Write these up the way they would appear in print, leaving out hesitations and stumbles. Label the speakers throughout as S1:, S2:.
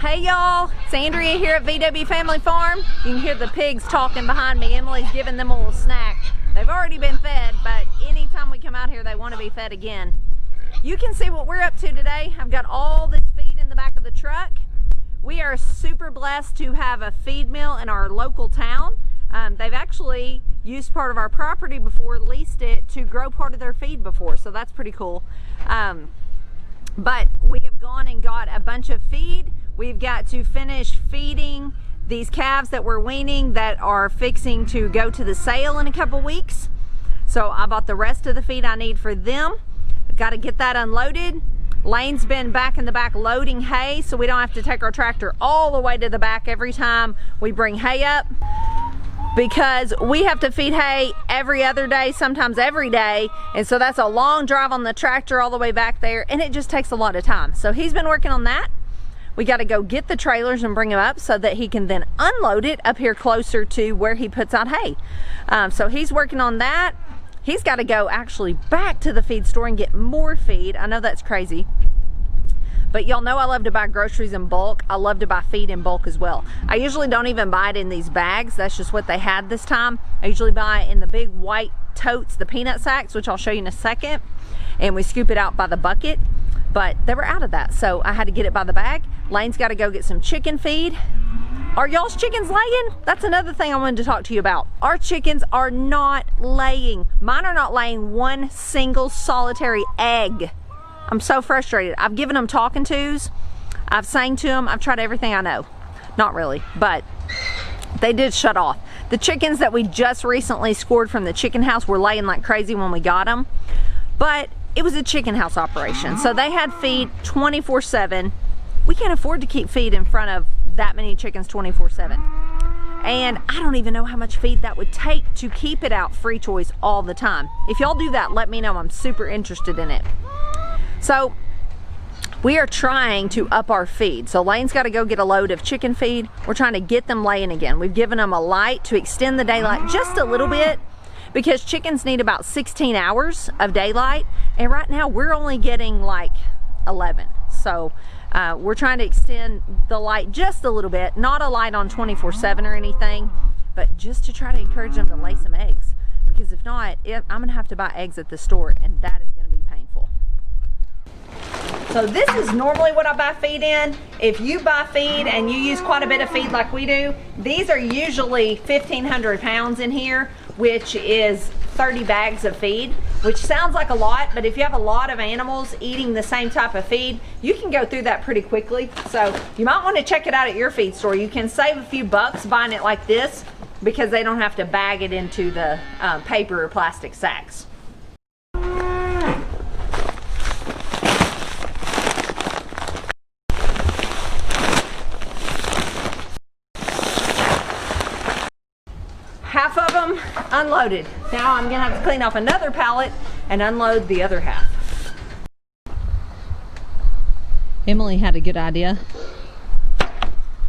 S1: Hey y'all, it's Andrea here at VW Family Farm. You can hear the pigs talking behind me. Emily's giving them a little snack. They've already been fed, but anytime we come out here, they want to be fed again. You can see what we're up to today. I've got all this feed in the back of the truck. We are super blessed to have a feed mill in our local town. They've actually used part of our property before, leased it to grow part of their feed before, so that's pretty cool. But we have gone and got a bunch of feed. We've got to finish feeding these calves that we're weaning that are fixing to go to the sale in a couple weeks. So I bought the rest of the feed I need for them. I've got to get that unloaded. Lane's been back in the back loading hay, so we don't have to take our tractor all the way to the back every time we bring hay up, because we have to feed hay every other day, sometimes every day, and so that's a long drive on the tractor all the way back there, and it just takes a lot of time. So he's been working on that. We got to go get the trailers and bring them up so that he can then unload it up here closer to where he puts out hay. So he's working on that. He's got to go actually back to the feed store and get more feed. I know that's crazy, but y'all know I love to buy groceries in bulk. I love to buy feed in bulk as well. I usually don't even buy it in these bags. That's just what they had this time. I usually buy it in the big white totes, the peanut sacks, which I'll show you in a second, and we scoop it out by the bucket. But they were out of that, so I had to get it by the bag. Lane's got to go get some chicken feed. Are y'all's chickens laying? That's another thing I wanted to talk to you about. Our chickens are not laying. Mine are not laying one single solitary egg. I'm so frustrated. I've given them talking tos. I've sang to them. I've tried everything I know. Not really, but they did shut off. The chickens that we just recently scored from the chicken house were laying like crazy when we got them, but it was a chicken house operation, so they had feed 24/7. We can't afford to keep feed in front of that many chickens 24/7. And I don't even know how much feed that would take to keep it out free choice all the time. If y'all do that, let me know. I'm super interested in it. So we are trying to up our feed. So Lane's got to go get a load of chicken feed. We're trying to get them laying again. We've given them a light to extend the daylight just a little bit, because chickens need about 16 hours of daylight, and right now we're only getting like 11. So we're trying to extend the light just a little bit, not a light on 24/7 or anything, but just to try to encourage them to lay some eggs, because if not, I'm gonna have to buy eggs at the store, and that is gonna be painful. So this is normally what I buy feed in. If you buy feed and you use quite a bit of feed like we do, these are usually 1,500 pounds in here, which is 30 bags of feed, which sounds like a lot, but if you have a lot of animals eating the same type of feed, you can go through that pretty quickly. So you might want to check it out at your feed store. You can save a few bucks buying it like this, because they don't have to bag it into the paper or plastic sacks. Half of them unloaded. Now I'm gonna have to clean off another pallet and unload the other half. Emily had a good idea.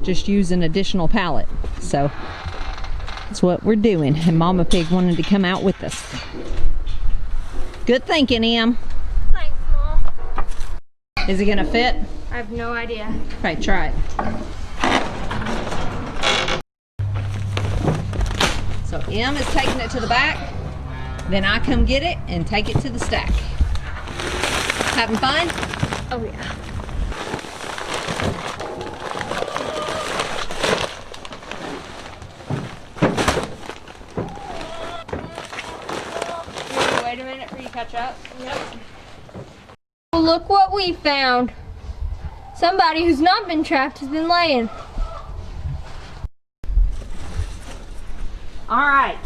S1: Just use an additional pallet. So that's what we're doing. And Mama Pig wanted to come out with us. Good thinking, Em.
S2: Thanks, Mom.
S1: Is it gonna fit?
S2: I have no idea.
S1: Okay, try it. So Em is taking it to the back, then I come get it and take it to the stack. Having fun?
S2: Oh yeah.
S3: Wait a minute for you to catch up.
S2: Yep. Well, look what we found. Somebody who's not been trapped has been laying.
S1: All right,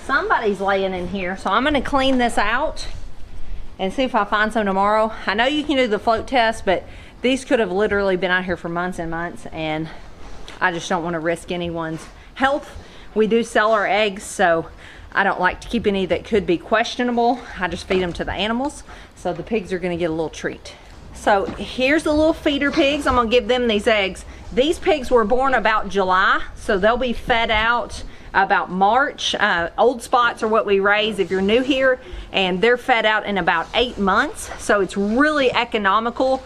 S1: somebody's laying in here, so I'm gonna clean this out and see if I find some tomorrow. I know you can do the float test, but these could have literally been out here for months and months, and I just don't want to risk anyone's health. We do sell our eggs, so I don't like to keep any that could be questionable. I just feed them to the animals, so the pigs are gonna get a little treat. So here's the little feeder pigs. I'm gonna give them these eggs. These pigs were born about July, so they'll be fed out about March. Old spots are what we raise if you're new here, and they're fed out in about 8 months. So it's really economical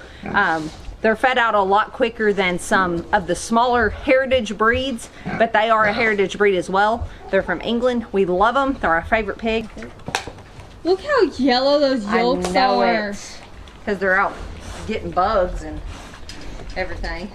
S1: They're fed out a lot quicker than some of the smaller heritage breeds, but they are a heritage breed as well. They're from England. We love them. They're our favorite pig.
S2: Look how yellow those yolks are.
S1: Because they're out getting bugs and everything.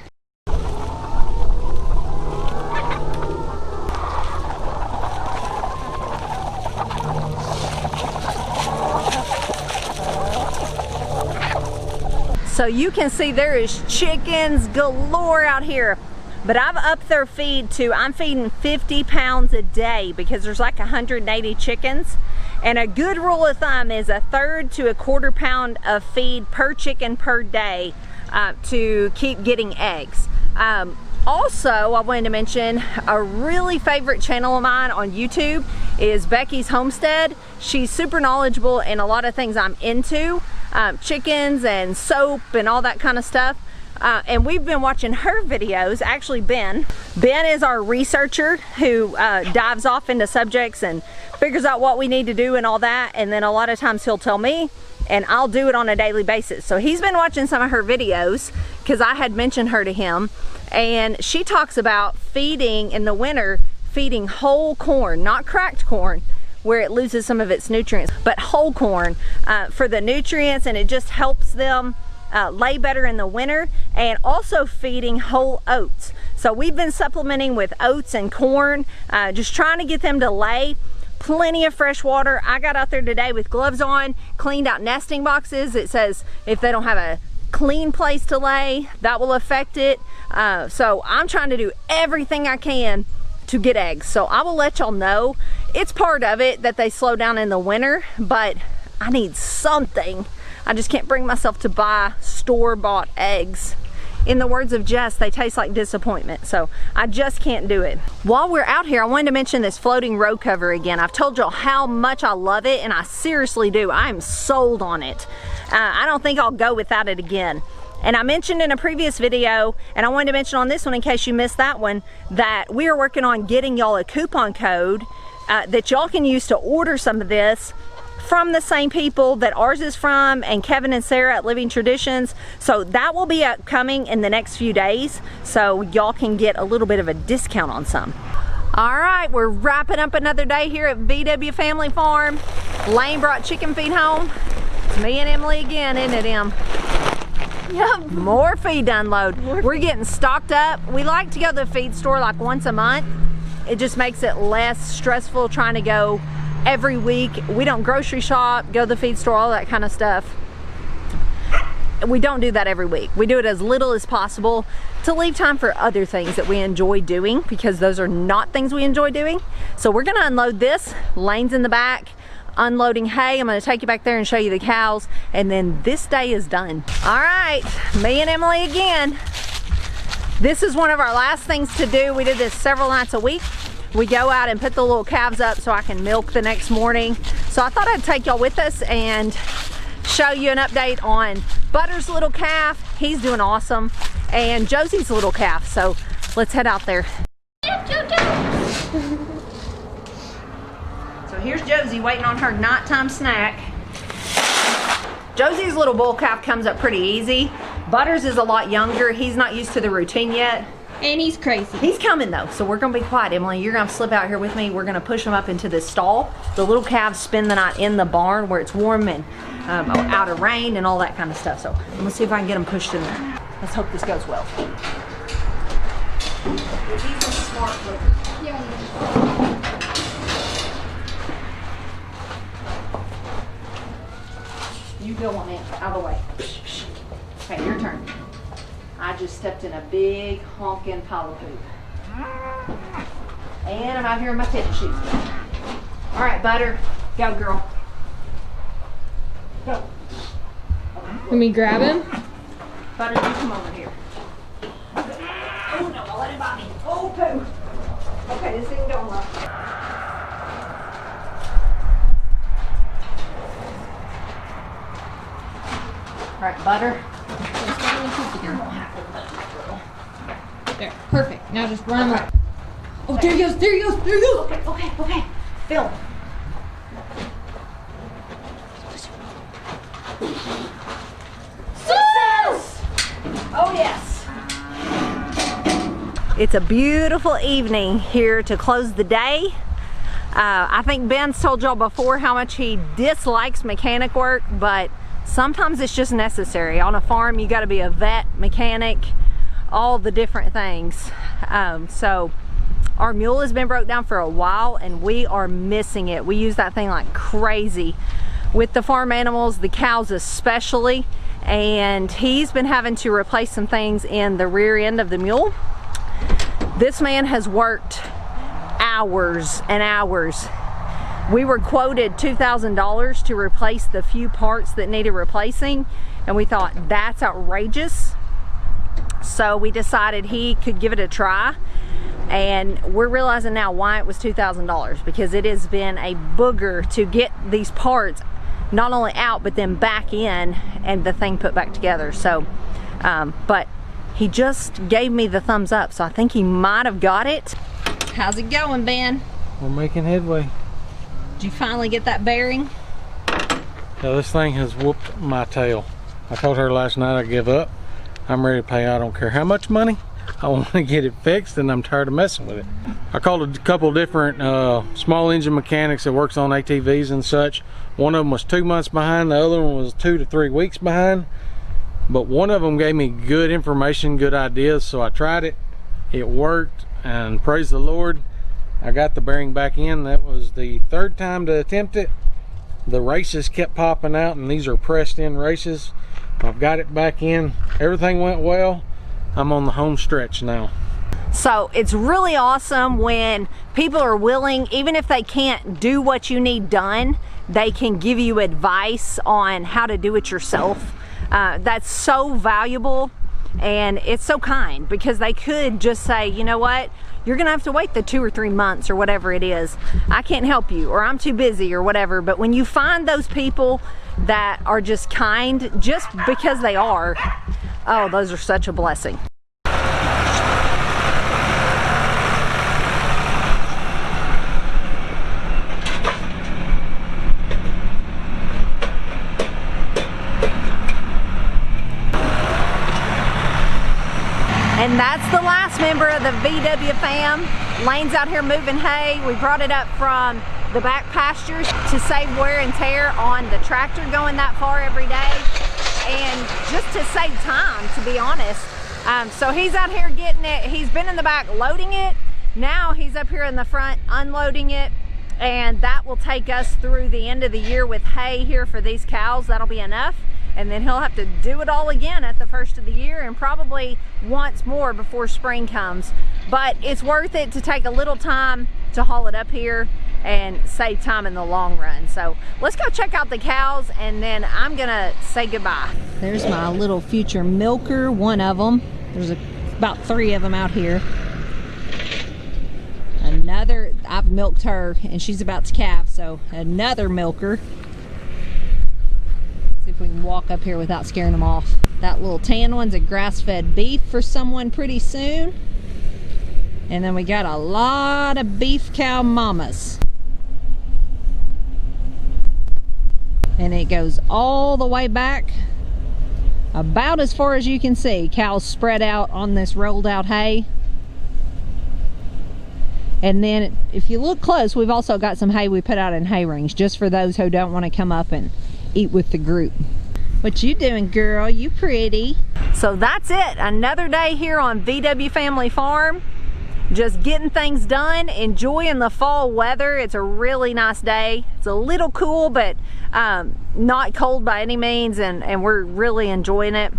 S1: So you can see there is chickens galore out here. But I've upped their feed to, I'm feeding 50 pounds a day because there's like 180 chickens. And a good rule of thumb is 1/3 to 1/4 pound of feed per chicken per day to keep getting eggs. Also, I wanted to mention a really favorite channel of mine on YouTube is Becky's Homestead. She's super knowledgeable in a lot of things I'm into, chickens and soap and all that kind of stuff. And we've been watching her videos. Actually, Ben is our researcher who dives off into subjects and figures out what we need to do and all that. And then a lot of times he'll tell me and I'll do it on a daily basis. So he's been watching some of her videos because I had mentioned her to him. And she talks about feeding in the winter, feeding whole corn, not cracked corn, where it loses some of its nutrients, but whole corn for the nutrients, and it just helps them lay better in the winter. And also feeding whole oats. So we've been supplementing with oats and corn, just trying to get them to lay. Plenty of fresh water. I got out there today with gloves on, cleaned out nesting boxes. It says if they don't have a clean place to lay, that will affect it. So I'm trying to do everything I can to get eggs. So I will let y'all know. It's part of it that they slow down in the winter, but I need something. I just can't bring myself to buy store-bought eggs. In the words of Jess, they taste like disappointment. So I just can't do it. While we're out here, I wanted to mention this floating row cover again. I've told y'all how much I love it, and I seriously do. I am sold on it. I don't think I'll go without it again. And I mentioned in a previous video, and I wanted to mention on this one in case you missed that one, that we are working on getting y'all a coupon code that y'all can use to order some of this from the same people that ours is from, and Kevin and Sarah at Living Traditions. So that will be upcoming in the next few days, so y'all can get a little bit of a discount on some. All right, we're wrapping up another day here at VW Family Farm. Lane brought chicken feed home. It's me and Emily again, isn't it, Em?
S2: Yep.
S1: More feed to unload. We're getting stocked up. We like to go to the feed store like once a month. It just makes it less stressful trying to go every week. We don't grocery shop, go to the feed store, all that kind of stuff. We don't do that every week. We do it as little as possible to leave time for other things that we enjoy doing, because those are not things we enjoy doing. So we're gonna unload this. Lane's in the back, unloading hay. I'm gonna take you back there and show you the cows, and then this day is done. All right, me and Emily again. This is one of our last things to do. We did this several nights a week. We go out and put the little calves up so I can milk the next morning. So I thought I'd take y'all with us and show you an update on Butter's little calf. He's doing awesome. And Josie's little calf. So let's head out there. So here's Josie waiting on her nighttime snack. Josie's little bull calf comes up pretty easy. Butters is a lot younger. He's not used to the routine yet.
S2: And he's crazy.
S1: He's coming though, so we're gonna be quiet. Emily, you're gonna slip out here with me. We're gonna push him up into this stall. The little calves spend the night in the barn where it's warm and out of rain and all that kind of stuff. So I'm gonna see if I can get them pushed in there. Let's hope this goes well. He's a smart little.
S2: Yeah.
S1: You go on in, out of the way. Okay, your turn. I just stepped in a big honking pile of poop. And I'm out here in my tennis shoes. All right, Butter, go girl. Go.
S2: Let me grab him.
S1: Butter, you come over here. Oh no, I'll let it bite me. Oh, poo. Okay, this thing going up. All right, Butter.
S2: There, perfect. Now just run him up. Oh, there he goes, there he goes, there he goes.
S1: Okay. Film. Success! Oh yes. It's a beautiful evening here to close the day. I think Ben's told y'all before how much he dislikes mechanic work, but sometimes it's just necessary. On a farm, you gotta be a vet, mechanic, all the different things. So our mule has been broke down for a while and we are missing it. We use that thing like crazy with the farm animals, the cows especially, and he's been having to replace some things in the rear end of the mule. This man has worked hours and hours. We were quoted $2,000 to replace the few parts that needed replacing, and we thought that's outrageous. So we decided he could give it a try, and we're realizing now why it was $2,000, because it has been a booger to get these parts not only out but then back in and the thing put back together. So but he just gave me the thumbs up, so I think he might have got it. How's it going, Ben?
S4: We're making headway.
S1: Did you finally get that bearing?
S4: Yeah, this thing has whooped my tail. I told her last night I give up. I'm ready to pay. I don't care how much money. I want to get it fixed, and I'm tired of messing with it. I called a couple different small engine mechanics that works on ATVs and such. One of them was 2 months behind. The other one was 2 to 3 weeks behind. But one of them gave me good information, good ideas, so I tried it. It worked, and praise the Lord, I got the bearing back in. That was the third time to attempt it. The races kept popping out, and these are pressed in races. I've got it back in. Everything went well. I'm on the home stretch now.
S1: So it's really awesome when people are willing, even if they can't do what you need done, they can give you advice on how to do it yourself. That's so valuable, and it's so kind, because they could just say, you know what, you're gonna have to wait the 2 or 3 months or whatever it is. I can't help you, or I'm too busy, or whatever. But when you find those people that are just kind, just because they are, oh, those are such a blessing. And that's the last member of the VW fam. Lane's out here moving hay. We brought it up from the back pastures to save wear and tear on the tractor going that far every day, and just to save time, to be honest. So he's out here getting it. He's been in the back loading it. Now he's up here in the front unloading it, and that will take us through the end of the year with hay here for these cows. That'll be enough. And then he'll have to do it all again at the first of the year, and probably once more before spring comes. But it's worth it to take a little time to haul it up here and save time in the long run. So let's go check out the cows, and then I'm gonna say goodbye. There's my little future milker, one of them. There's about 3 of them out here. Another, I've milked her and she's about to calve, so another milker. See if we can walk up here without scaring them off. That little tan one's a grass-fed beef for someone pretty soon. And then we got a lot of beef cow mamas. And it goes all the way back, about as far as you can see. Cows spread out on this rolled out hay. And then if you look close, we've also got some hay we put out in hay rings, just for those who don't want to come up and eat with the group. What you doing, girl? You pretty. So that's it. Another day here on VW Family Farm. Just getting things done, enjoying the fall weather. It's a really nice day. It's a little cool, but not cold by any means, and we're really enjoying it.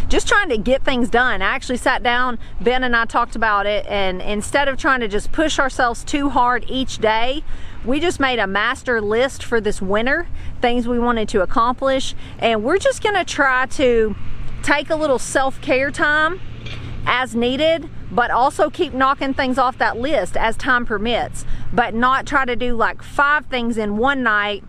S1: Just trying to get things done. I actually sat down, Ben and I talked about it, and instead of trying to just push ourselves too hard each day, we just made a master list for this winter, things we wanted to accomplish, and we're just gonna try to take a little self-care time as needed, but also keep knocking things off that list as time permits, but not try to do like 5 things in one night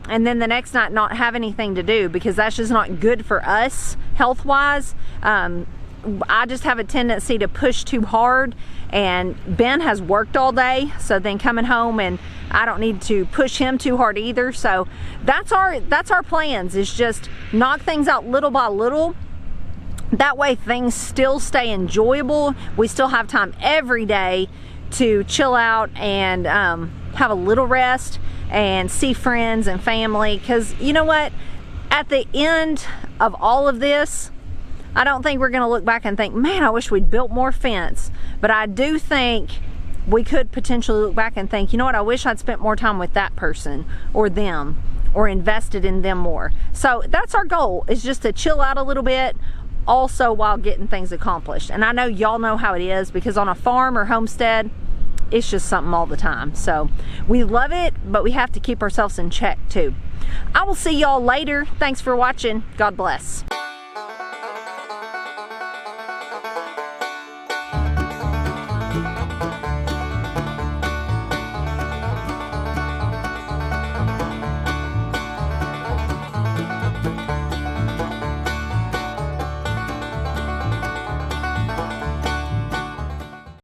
S1: and then the next night not have anything to do, because that's just not good for us health-wise. I just have a tendency to push too hard, and Ben has worked all day, so then coming home and I don't need to push him too hard either. So that's our plans, is just knock things out little by little, That way things still stay enjoyable. We still have time every day to chill out and have a little rest and see friends and family. Because you know what? At the end of all of this, I don't think we're going to look back and think, man, I wish we'd built more fence. But I do think we could potentially look back and think, you know what, I wish I'd spent more time with that person or them, or invested in them more. So that's our goal, is just to chill out a little bit, also while getting things accomplished. And I know y'all know how it is, because on a farm or homestead, it's just something all the time. So we love it, but we have to keep ourselves in check too. I will see y'all later. Thanks for watching. God bless.